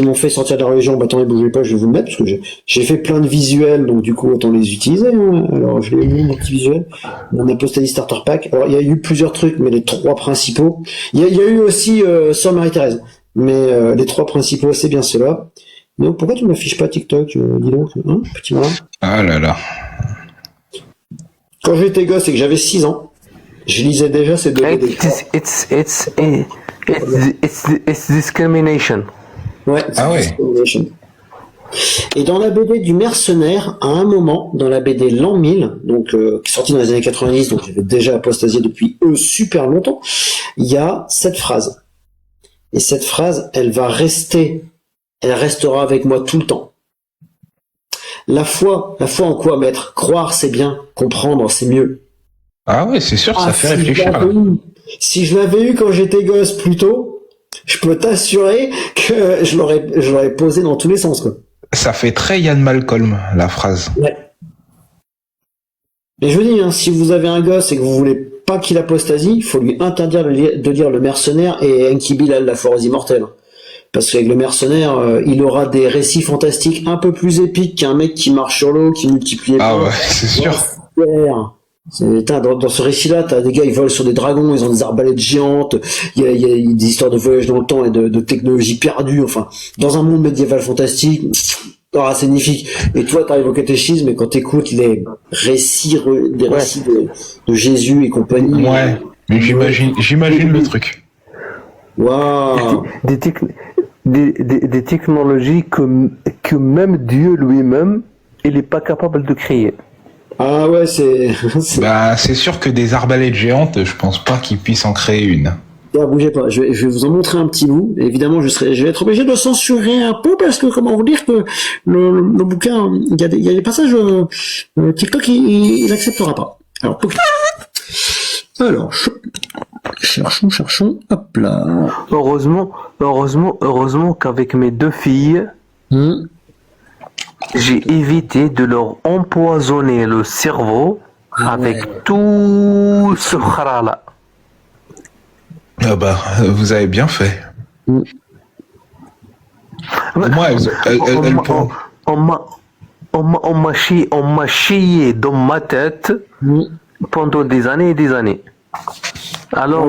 Ils m'ont fait sortir de la religion, bah attendez, bougez pas, je vais vous le mettre, parce que j'ai fait plein de visuels, donc du coup, autant les utiliser, hein. Alors, je vais mis mon petit visuel, mon Apostasy Starter Pack. Alors, il y a eu plusieurs trucs, mais les 3 principaux. Il y a eu aussi Sœur Marie-Thérèse, mais les 3 principaux, c'est bien ceux-là. Donc, pourquoi tu m'affiches pas TikTok, dis donc, hein, petit malin? Ah là là. Quand j'étais gosse et que j'avais 6 ans, je lisais déjà ces deux BD. It's discrimination. Ouais, Ah ouais. Et dans la BD du mercenaire, à un moment, dans la BD L'An 1000, donc qui est sortie dans les années 90, donc j'avais déjà apostasié depuis super longtemps, il y a cette phrase. Et cette phrase, elle restera avec moi tout le temps. La foi en quoi, maître? Croire, c'est bien. Comprendre, c'est mieux. Ah ouais, c'est sûr, ça fait réfléchir. Si je l'avais eu quand j'étais gosse plus tôt, je peux t'assurer que je l'aurais posé dans tous les sens, quoi. Ça fait très Ian Malcolm, la phrase. Ouais. Et je vous dis, hein, si vous avez un gosse et que vous voulez pas qu'il apostasie, il faut lui interdire de lire Le Mercenaire et Enki Bilal, la force immortelle. Parce qu'avec Le Mercenaire, il aura des récits fantastiques un peu plus épiques qu'un mec qui marche sur l'eau, qui multiplie les Ah points. ouais, c'est sûr. Super. Dans ce récit-là, t'as des gars, ils volent sur des dragons, ils ont des arbalètes géantes, il y a des histoires de voyage dans le temps et de technologie perdue, enfin, dans un monde médiéval fantastique, c'est magnifique. Et toi, t'arrives au catéchisme, et quand t'écoutes les récits, de Jésus et compagnie. Ouais, mais j'imagine le truc. Waouh! Des technologies que même Dieu lui-même, il n'est pas capable de créer. Ah ouais, c'est... Bah, c'est sûr que des arbalètes géantes, je pense pas qu'ils puissent en créer une. Bougez pas, je vais vous en montrer un petit bout. Évidemment, je vais être obligé de censurer un peu parce que, comment vous dire que le bouquin, il y a des passages, TikTok, il acceptera pas. Alors, cherchons, hop là. Heureusement qu'avec mes 2 filles, j'ai évité de leur empoisonner le cerveau avec tout ce khara-là. Ah bah, vous avez bien fait. Moi, on m'a chié dans ma tête pendant des années et des années. Alors,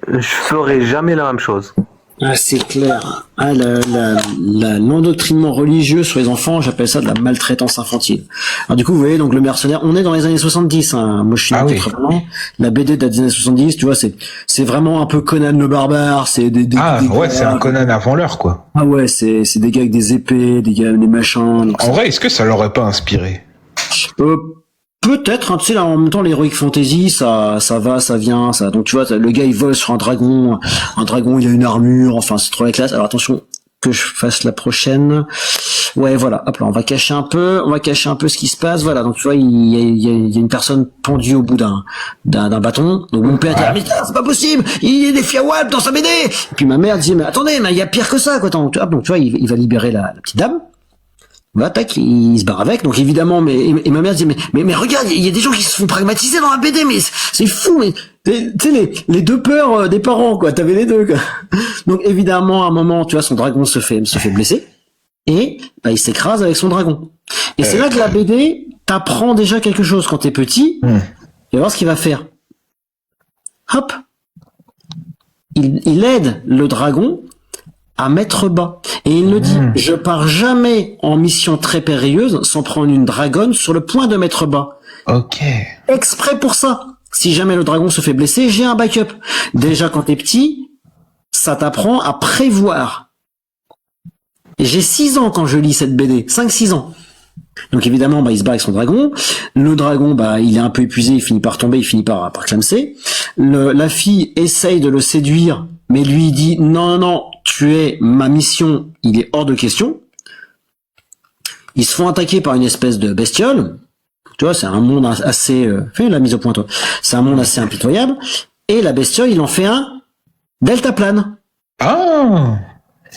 je ferai jamais la même chose. Ah, c'est clair. Ah, l'endoctrinement religieux sur les enfants, j'appelle ça de la maltraitance infantile. Alors du coup, vous voyez, donc Le Mercenaire, on est dans les années 70, hein. Moi, je suis né 80. La BD date des années 70, tu vois, c'est vraiment un peu Conan le barbare, c'est des ouais, c'est un Conan avant l'heure, quoi. Ah ouais, c'est des gars avec des épées, des gars avec des machins. En vrai, est-ce que ça l'aurait pas inspiré? Peut-être, hein, tu sais, là, en même temps, l'heroic fantasy, ça va, ça vient, ça. Donc, tu vois, le gars, il vole sur un dragon, il a une armure, enfin, c'est trop la classe. Alors, attention, que je fasse la prochaine. Ouais, voilà, hop là, on va cacher un peu ce qui se passe, voilà. Donc, tu vois, il y a une personne pendue au bout d'un bâton. Donc, mon père dit, c'est pas possible, il y a des fiawad dans sa BD. Et puis, ma mère dit, mais attendez, mais il y a pire que ça, quoi. Donc, tu vois, il va libérer la petite dame. Bah, tac, il se barre avec. Donc évidemment, et ma mère dit mais regarde, il y a des gens qui se font pragmatiser dans la BD, mais c'est fou, mais tu sais les 2 peurs des parents, quoi. T'avais les 2, quoi. Donc évidemment, à un moment, tu vois, son dragon se fait blesser et bah, il s'écrase avec son dragon. Et c'est là que la BD t'apprend déjà quelque chose quand t'es petit. Tu vas voir ce qu'il va faire. Hop, il aide le dragon à mettre bas. Et il le dit, je pars jamais en mission très périlleuse sans prendre une dragonne sur le point de mettre bas. Ok. Exprès pour ça. Si jamais le dragon se fait blesser, j'ai un backup. Déjà, quand t'es petit, ça t'apprend à prévoir. Et j'ai 6 ans quand je lis cette BD. 5-6 ans. Donc évidemment, bah, il se bat avec son dragon. Le dragon, bah, il est un peu épuisé, il finit par tomber, il finit par clamser. La fille essaye de le séduire, mais lui dit, non, tu es ma mission, il est hors de question. Ils se font attaquer par une espèce de bestiole. Tu vois, c'est un monde assez... fais la mise au point, toi. C'est un monde assez impitoyable. Et la bestiole, il en fait un deltaplane. Ah!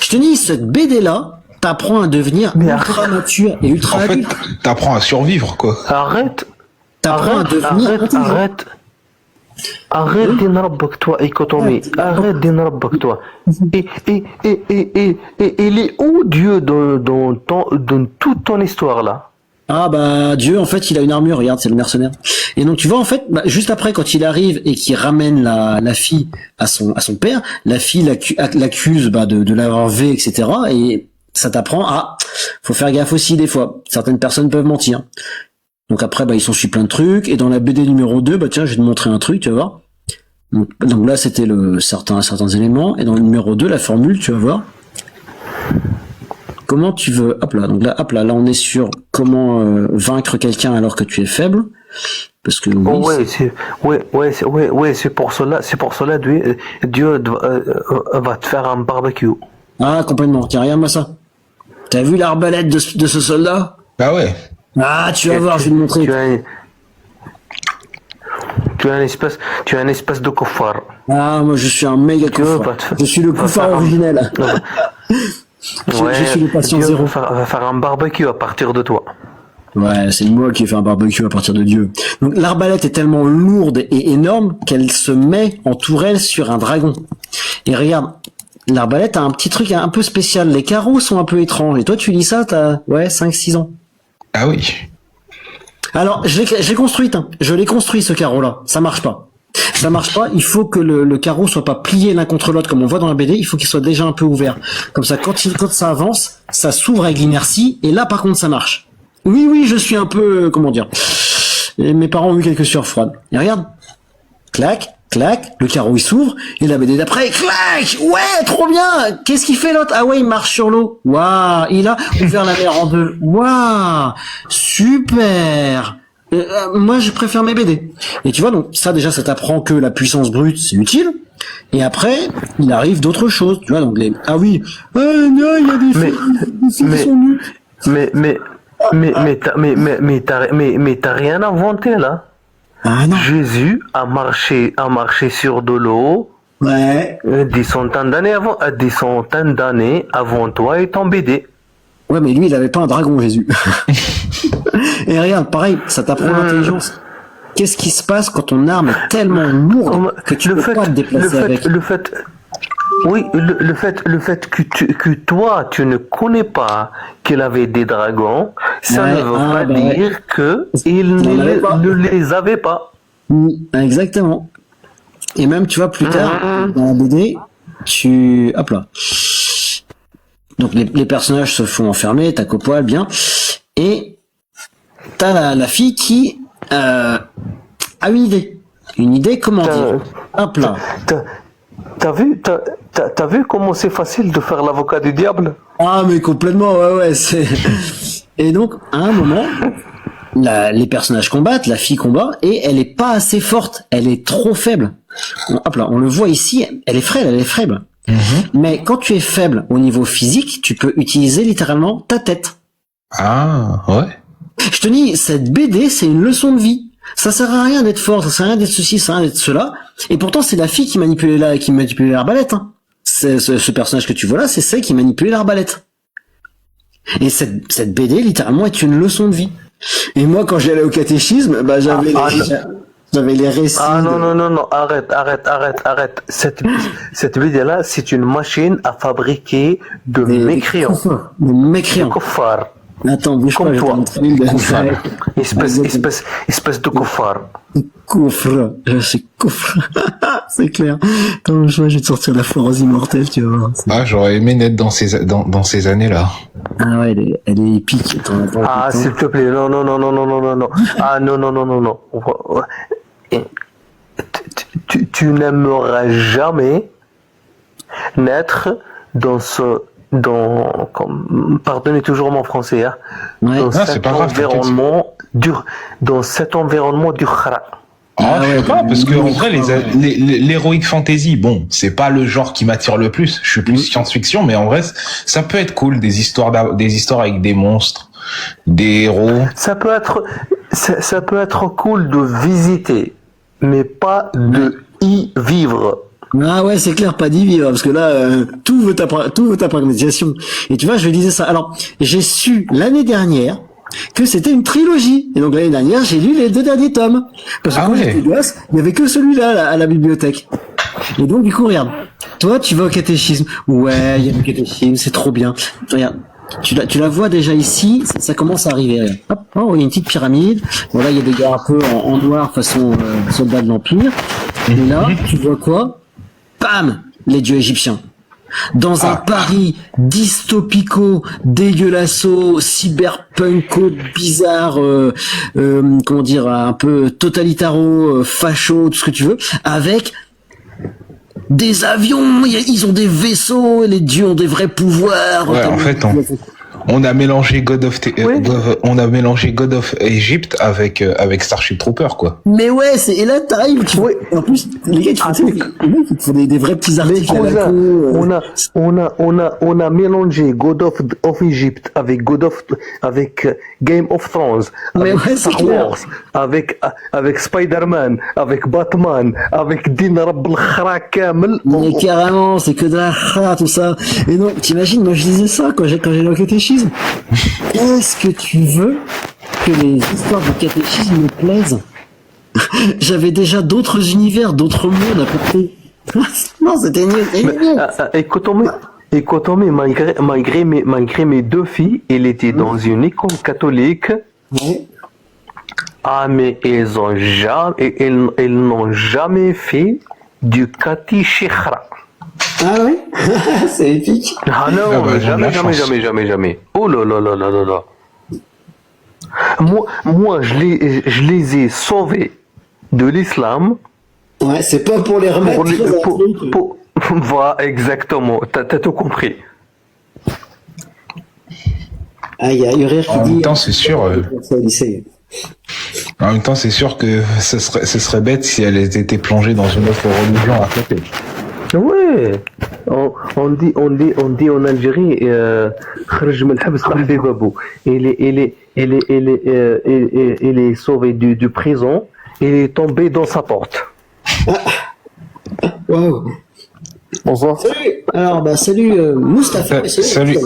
Je te dis, cette BD-là t'apprend à devenir ultra mature et ultra adulte. En fait, t'apprends à survivre, quoi. Arrête. T'apprends à devenir arrête. Arrête d'énerver toi, Ikotomi. Arrête d'énerver toi. Et il est où Dieu dans toute ton histoire là? Ah bah Dieu en fait il a une armure, regarde c'est le mercenaire. Et donc tu vois en fait juste après quand il arrive et qu'il ramène la fille à son père, la fille l'accuse de l'avoir V etc. Et ça t'apprend faut faire gaffe aussi des fois, certaines personnes peuvent mentir. Donc après il s'en suit plein de trucs et dans la BD numéro 2 tiens je vais te montrer un truc tu vas voir. Donc là c'était certains éléments et dans le numéro 2 la formule tu vas voir. Comment tu veux, hop là, on est sur comment vaincre quelqu'un alors que tu es faible, parce que c'est pour cela, Dieu va te faire un barbecue. Ah complètement, tiens regarde-moi ça. T'as vu l'arbalète de ce soldat? Ah ouais. Ah tu vas voir, je vais te montrer. Tu es un espèce de koffar. Ah moi je suis un méga koffar. Je suis le koffar originel. Je suis le patient zéro. Va faire un barbecue à partir de toi. Ouais, c'est moi qui ai fait un barbecue à partir de Dieu. Donc l'arbalète est tellement lourde et énorme qu'elle se met en tourelle sur un dragon. Et regarde, l'arbalète a un petit truc un peu spécial. Les carreaux sont un peu étranges. Et toi tu lis ça, t'as 5-6 ans. Ah oui. Alors, je l'ai construite, hein. Je l'ai construit ce carreau-là. Ça marche pas. Il faut que le carreau soit pas plié l'un contre l'autre comme on voit dans la BD, il faut qu'il soit déjà un peu ouvert. Comme ça, quand ça avance, ça s'ouvre avec l'inertie, et là, par contre, ça marche. Oui, je suis un peu, comment dire. Et mes parents ont eu quelques sueurs froides. Et regarde. Clac, le carreau il s'ouvre, et la BD d'après, clac! Ouais, trop bien! Qu'est-ce qu'il fait l'autre? Ah ouais, il marche sur l'eau. Waouh! Il a ouvert la mer en deux. Waouh! Super! Moi, je préfère mes BD. Et tu vois, donc ça déjà, ça t'apprend que la puissance brute, c'est utile. Et après, il arrive d'autres choses. Tu vois, donc ah oui, non, il y a des filles qui sont nuls. Mais t'as rien inventé là. Ah non. Jésus a marché sur de l'eau. Ouais. Des centaines d'années avant toi et ton BD. Ouais, mais lui, il avait pas un dragon, Jésus. Et regarde, pareil, ça t'apprend l'intelligence. Qu'est-ce qui se passe quand ton arme est tellement lourde que tu peux pas te déplacer avec? Le fait que toi, tu ne connais pas qu'il avait des dragons, ça ne veut pas dire qu'il ne les avait pas. Exactement. Et même, tu vois, plus tard, dans la BD, hop là. Donc les personnages se font enfermer, t'as qu'au poil, bien. Et t'as la fille qui a une idée. Une idée, comment dire? Hop là. T'as vu comment c'est facile de faire l'avocat du diable? Ah mais complètement, ouais, c'est... Et donc, à un moment, les personnages combattent, la fille combat, et elle est pas assez forte, elle est trop faible. Hop là, on le voit ici, elle est faible. Mais quand tu es faible au niveau physique, tu peux utiliser littéralement ta tête. Ah, ouais. Je te dis, cette BD, c'est une leçon de vie. Ça sert à rien d'être fort, ça sert à rien d'être ceci, ça sert à rien d'être cela. Et pourtant, c'est la fille qui manipulait l'arbalète. Hein. Ce personnage que tu vois là, c'est celle qui manipulait l'arbalète. Et cette BD, littéralement, est une leçon de vie. Et moi, quand j'allais au catéchisme, j'avais les récits. Ah non, arrête. Cette BD-là, c'est une machine à fabriquer de mécréants. De mécréants. De koffar. Attends, bouge comme pas, toi. Espèce de koffar. Coffre, c'est coffre. C'est clair. Attends, je vais te sortir la force immortelle, tu vas voir. Ah, j'aurais aimé naître dans ces années-là. Ah ouais, elle est épique. Ah, s'il te plaît, non. Ah, non. Tu n'aimeras jamais naître pardonnez toujours mon français, hein, dans cet environnement du khara. Ah, je sais pas, parce que en vrai, l'heroic fantasy, bon, c'est pas le genre qui m'attire le plus. Je suis plus science-fiction, mais en vrai, ça peut être cool, des histoires avec des monstres, des héros. Ça peut être cool de visiter, mais pas de y vivre. Ah ouais, c'est clair, pas d'y vivre, parce que là, tout veut ta pragmatisation. Et tu vois, je disais ça. Alors, j'ai su l'année dernière que c'était une trilogie. Et donc l'année dernière, j'ai lu les 2 derniers tomes. Parce que Ah quand ouais. j'étais gosse, il n'y avait que celui-là à la bibliothèque. Et donc du coup, regarde, toi tu vas au catéchisme. Ouais, il y a le catéchisme, c'est trop bien. Regarde, tu la vois déjà ici, ça commence à arriver. Regarde. Hop, oh, il y a une petite pyramide. Bon là, il y a des gars un peu en noir façon soldats de l'Empire. Et là, tu vois quoi? Bam, les dieux égyptiens. Dans un Paris dystopico, dégueulasso, cyberpunko, bizarre, comment dire, un peu totalitaro, facho, tout ce que tu veux, avec des avions, ils ont des vaisseaux, et les dieux ont des vrais pouvoirs. Ouais, en fait, on a mélangé God of Egypt avec Starship Trooper, quoi. Mais ouais, et là t'arrives, tu vois, et en plus les gars, ils te font des vrais petits articles à la con. On a mélangé God of Egypt avec Game of Thrones, Mais avec ouais, Star c'est clair. Wars, avec Spider-Man, avec Batman, avec Din Rabb al-Khra Kamel. Mais carrément, c'est que de la khra, tout ça. Et donc, t'imagines, moi je disais ça quand j'ai le catéchisme. Est-ce que tu veux que les histoires de catéchisme me plaisent? J'avais déjà d'autres univers, d'autres mondes à porter. Non, c'était nul. Écoutez, malgré mes 2 filles, elles étaient dans une école catholique. Ouais. Ah, mais elles n'ont jamais fait du catéchichra. Ah ouais. C'est épique. Ah non, Ah bah, jamais. Oh là là là là là là. Moi, je les ai sauvés de l'islam. Ouais, c'est pas pour les remettre. Voilà, exactement. T'as tout compris. Ah, il y a Uriel qui En dit. même temps, c'est sûr. Au lycée. En même temps, c'est sûr que ce serait bête si elle était plongée dans une autre religion à côté. Ouais, on dit en Algérie, خرج من الحبس طاح في بابو. Il est sauvé du prison. Il est tombé dans sa porte. Wow. Au revoir. Salut. Alors, salut Moustapha. Salut.